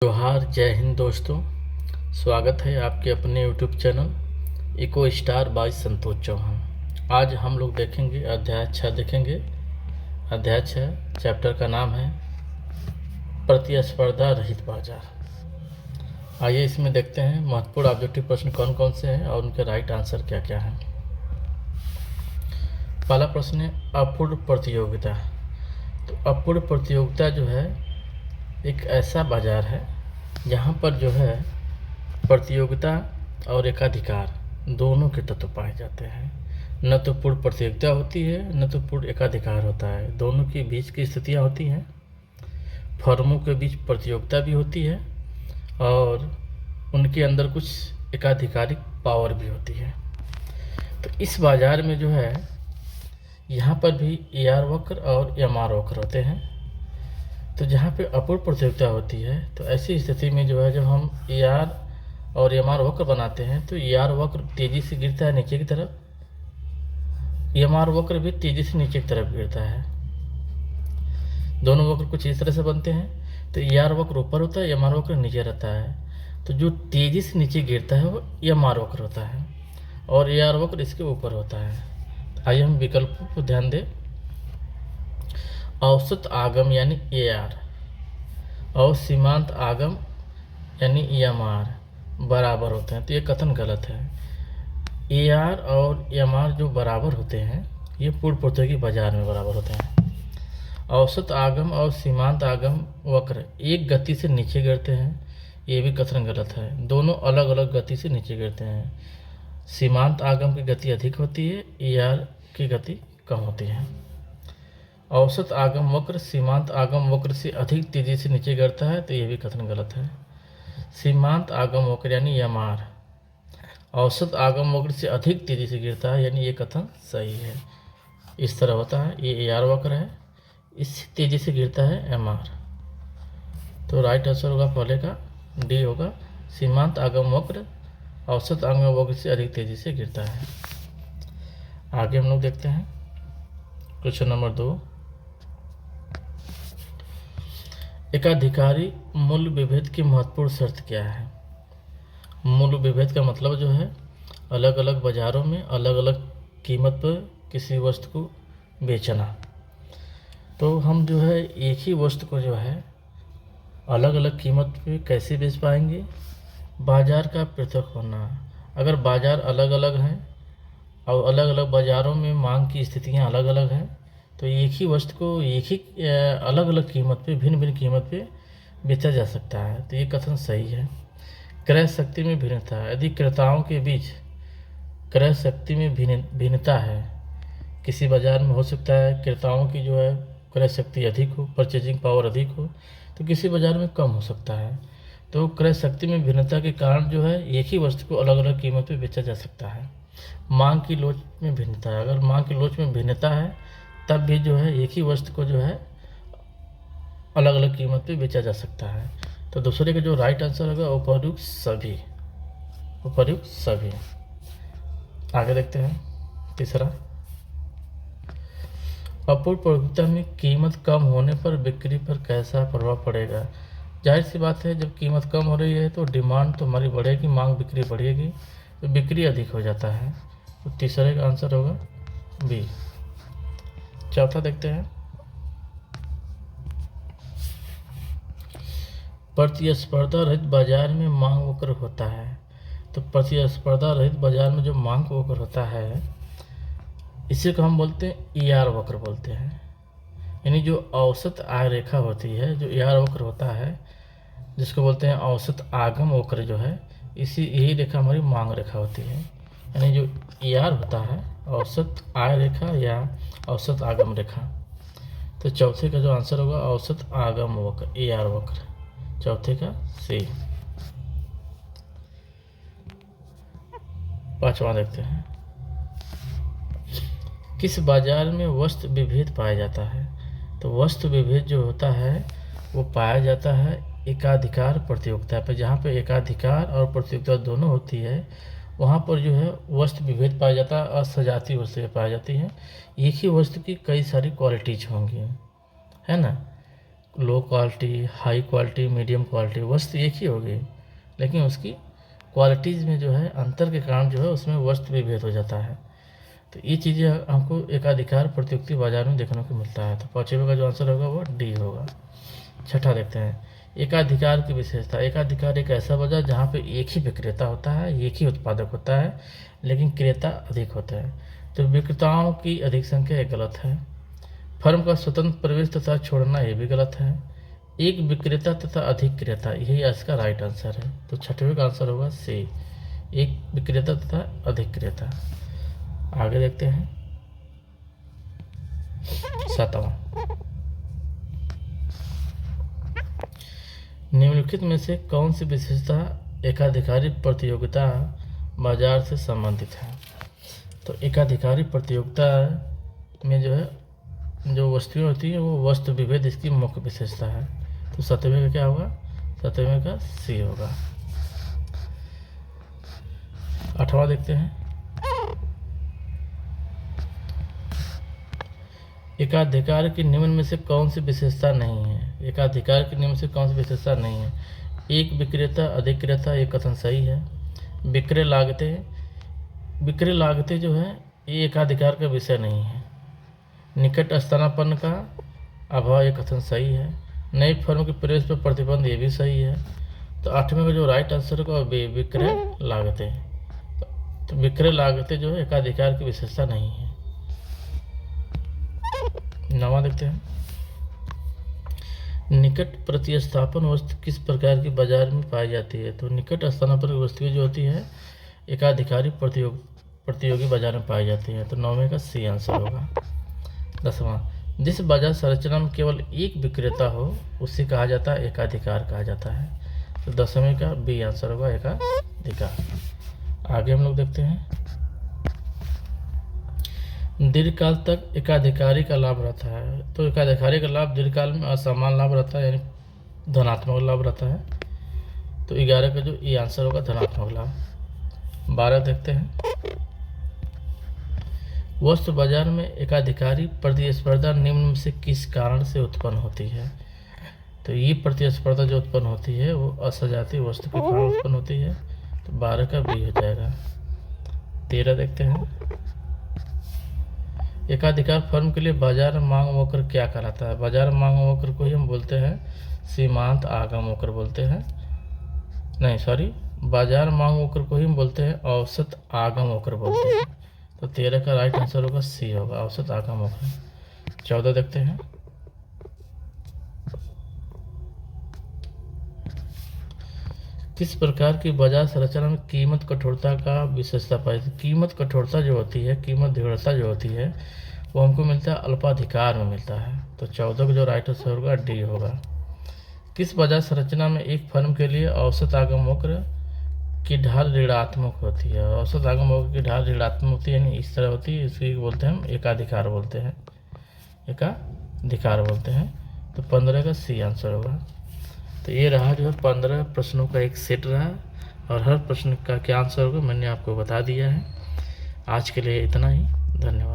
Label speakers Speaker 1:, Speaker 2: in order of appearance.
Speaker 1: जोहार, जय हिंद दोस्तों। स्वागत है आपके अपने YouTube channel Eco Star by Santosh Chauhan. आज हम लोग देखेंगे अध्याय 6 देखेंगे। अध्याय 6 चैप्टर का नाम है प्रतिस्पर्धा रहित बाजार। आइए इसमें देखते हैं महत्वपूर्ण ऑब्जेक्टिव प्रश्न कौन कौन से हैं और उनके राइट आंसर क्या क्या हैं। पहला प्रश्न है अपूर्ण प्रतियोगिता। तो अपूर्ण प्रतियोगिता जो है एक ऐसा बाजार है जहाँ पर जो है प्रतियोगिता और एकाधिकार दोनों के तत्व पाए जाते हैं। न तो पूर्ण प्रतियोगिता होती है न तो पूर्ण एकाधिकार होता है, दोनों के बीच की स्थितियाँ होती हैं। फर्मों के बीच प्रतियोगिता भी होती है और उनके अंदर कुछ एकाधिकारिक पावर भी होती है। तो इस बाजार में जो है यहाँ पर भी AR वक्र और MR वक्र होते हैं। तो जहाँ पे अपूर्ण प्रतियोगिता होती है तो ऐसी स्थिति में जो है जब हम AR और MR वक्र बनाते हैं तो AR वक्र तेज़ी से गिरता है नीचे की तरफ, MR वक्र भी तेज़ी से नीचे की तरफ गिरता है। दोनों वक्र कुछ इस तरह से बनते हैं। तो AR वक्र ऊपर होता है, MR वक्र नीचे रहता है। तो जो तेज़ी से नीचे गिरता है वो MR वक्र होता है और AR वक्र इसके ऊपर होता है। आइए हम विकल्पों को ध्यान दें। औसत आगम यानी AR और सीमांत आगम यानी MR बराबर होते हैं। तो ये कथन गलत है। AR और MR जो बराबर होते हैं ये पूर्ण प्रतियोगी बाजार में बराबर होते हैं। औसत आगम और सीमांत आगम वक्र एक गति से नीचे गिरते हैं, ये भी कथन गलत है। दोनों अलग अलग गति से नीचे गिरते हैं। सीमांत आगम की गति अधिक होती है, AR की गति कम होती है। औसत आगम वक्र सीमांत आगम वक्र से अधिक तेज़ी से नीचे गिरता है, तो यह भी कथन गलत है। सीमांत आगम वक्र यानी MR औसत आगम वक्र से अधिक तेज़ी से गिरता है, यानी ये कथन सही है। इस तरह होता है, ये AR वक्र है, इससे तेज़ी से गिरता है MR। तो राइट आंसर होगा पहले का, D होगा। सीमांत आगम वक्र औसत आगम वक्र से अधिक तेज़ी से गिरता है। आगे हम लोग देखते हैं क्वेश्चन नंबर 2। एकाधिकारी मूल्य विभेद की महत्वपूर्ण शर्त क्या है? मूल्य विभेद का मतलब जो है अलग अलग बाज़ारों में अलग अलग कीमत पर किसी वस्तु को बेचना। तो हम जो है एक ही वस्तु को जो है अलग अलग कीमत पे कैसे बेच पाएंगे? बाज़ार का पृथक होना। अगर बाज़ार अलग अलग हैं और अलग अलग बाज़ारों में मांग की स्थितियाँ अलग अलग हैं तो एक ही वस्तु को एक ही अलग अलग कीमत पे भिन्न भिन्न कीमत पे बेचा जा सकता है। तो ये कथन सही है। क्रय शक्ति में भिन्नता। यदि क्रेताओं के बीच क्रय शक्ति में भिन्नता है, किसी बाज़ार में हो सकता है क्रेताओं की जो है क्रय शक्ति अधिक हो, परचेजिंग पावर अधिक हो, तो किसी बाज़ार में कम हो सकता है। तो क्रय शक्ति में भिन्नता के कारण जो है एक ही वस्तु को अलग अलग कीमत पे बेचा जा सकता है। मांग की लोच में भिन्नता है। अगर मांग की लोच में भिन्नता है तब भी जो है एक ही वस्तु को जो है अलग अलग कीमत पे बेचा जा सकता है। तो दूसरे का जो राइट आंसर होगा उपर्युक्त सभी, उपर्युक्त सभी। आगे देखते हैं तीसरा। अपूर्ण प्रतियोगिता में कीमत कम होने पर बिक्री पर कैसा प्रभाव पड़ेगा? जाहिर सी बात है, जब कीमत कम हो रही है तो डिमांड तो हमारी बढ़ेगी, मांग बिक्री बढ़ेगी, तो बिक्री अधिक हो जाता है। तो तीसरे का आंसर होगा B। चौथा देखते हैं। प्रतिस्पर्धा रहित बाजार में मांग वक्र होता है। तो प्रतिस्पर्धा रहित बाजार में जो मांग वक्र होता है इसी को हम बोलते हैं AR वक्र बोलते हैं। यानी जो औसत आय रेखा होती है, जो AR वक्र होता है जिसको बोलते हैं औसत आगम वक्र जो है, यही रेखा हमारी मांग रेखा होती है। यानी जो AR होता है औसत आय रेखा या औसत आगम रेखा। तो चौथे का जो आंसर होगा औसत आगम वक्र, AR वक्र, चौथे का C। पांचवा देखते हैं। किस बाजार में वस्तु विभेद पाया जाता है? तो वस्तु विभेद जो होता है वो पाया जाता है एकाधिकार प्रतियोगिता पे। जहाँ पे एकाधिकार और प्रतियोगिता दोनों होती है वहाँ पर जो है वस्तु विभेद पाया जाता है और सजाती वस्तुएं पाई जाती हैं। एक ही वस्तु की कई सारी क्वालिटीज होंगी, है ना। Low quality, high quality, medium quality, वस्तु एक ही होगी, लेकिन उसकी क्वालिटीज़ में जो है अंतर के कारण जो है उसमें वस्तु भी भेद हो जाता है। तो ये चीज़ें हमको एकाधिकार प्रतियोगिता बाजार में देखने को मिलता है। तो पाँचवें का जो आंसर होगा वो डी होगा। छठा देखते हैं, एकाधिकार की विशेषता। एकाधिकार एक ऐसा बाजार जहाँ पे एक ही विक्रेता होता है, एक ही उत्पादक होता है, लेकिन क्रेता अधिक होते हैं। तो विक्रेताओं की अधिक संख्या एक गलत है। फर्म का स्वतंत्र प्रवेश तथा छोड़ना ये भी गलत है। एक विक्रेता तथा अधिक क्रेता, यही इसका राइट आंसर है। तो छठवें का आंसर होगा सी, एक विक्रेता तथा अधिक क्रेता। आगे देखते हैं सातवां, निम्नलिखित में से कौन सी विशेषता एकाधिकारी प्रतियोगिता बाजार से संबंधित है। तो एकाधिकारी प्रतियोगिता में जो है जो वस्तुएं होती हैं वो वस्तु विभेद इसकी मुख्य विशेषता है। तो सतवें का क्या होगा, सतवें का सी होगा। आठवां देखते हैं, एकाधिकार की निम्न में से कौन सी विशेषता नहीं है। एकाधिकार की निम्न से कौन सी विशेषता नहीं है। एक विक्रेता अधिक क्रेता, ये कथन सही है। विक्रय लागतें जो है ये एकाधिकार का विषय नहीं है। निकट स्थानापन्न का अभाव, ये कथन सही है। नई फर्म के प्रवेश पर प्रतिबंध, ये भी सही है। तो आठवें का जो राइट आंसर होगा विक्रय लागतें। तो विक्रय लागतें जो है एकाधिकार की विशेषता नहीं है। नवा देखते हैं, निकट प्रतिस्थापन वस्तु किस प्रकार की बाजार में पाई जाती है। तो निकट स्थानापन्न वस्तुएं जो होती है एकाधिकारी प्रतियोगी बाजार में पाई जाती है। तो नौवें का सी आंसर होगा। दसवां, जिस बाजार संरचना में केवल एक विक्रेता हो उसे कहा जाता है एकाधिकार कहा जाता है। तो 10वें का बी आंसर होगा एकाधिकार। आगे हम लोग देखते हैं, दीर्घकाल तक एकाधिकारी का लाभ रहता है। तो एकाधिकारी का लाभ दीर्घकाल में असमान लाभ रहता है, यानी धनात्मक लाभ रहता है। तो 11 का जो ये आंसर होगा धनात्मक लाभ। 12 देखते हैं, वस्तु बाजार में एकाधिकारी प्रतिस्पर्धा निम्न में से किस कारण से उत्पन्न होती है। तो ये प्रतिस्पर्धा जो उत्पन्न होती है वो असजातीय वस्तु के कारण उत्पन्न होती है। तो 12 का बी हो जाएगा। 13 देखते हैं, एकाधिकार फर्म के लिए बाजार मांग वक्र क्या कहलाता है। बाजार मांग वक्र को ही हम बोलते हैं सीमांत आगम वक्र बोलते हैं, नहीं सॉरी, बाजार मांग वक्र को ही हम बोलते हैं औसत आगम वक्र बोलते हैं। तो 13 का राइट आंसर होगा सी होगा, औसत आगम वक्र। 14 देखते हैं, किस प्रकार की बाजार संरचना में कीमत कठोरता का विशेषता पाई। कीमत कठोरता जो होती है, कीमत दृढ़ता जो होती है वो हमको मिलता है अल्पाधिकार में मिलता है। तो 14 का जो राइट आंसर होगा डी होगा। किस बाजार संरचना में एक फर्म के लिए औसत आगम वक्र की ढाल ऋणात्मक होती है। औसत आगम वक्र की ढाल ऋणात्मक होती है, यानी इस तरह होती है, इसी बोलते हैं हम एकाधिकार बोलते हैं, एकाधिकार बोलते हैं। तो 15 का सी आंसर होगा। तो ये रहा जो है 15 प्रश्नों का एक सेट रहा, और हर प्रश्न का क्या आंसर होगा मैंने आपको बता दिया है। आज के लिए इतना ही, धन्यवाद।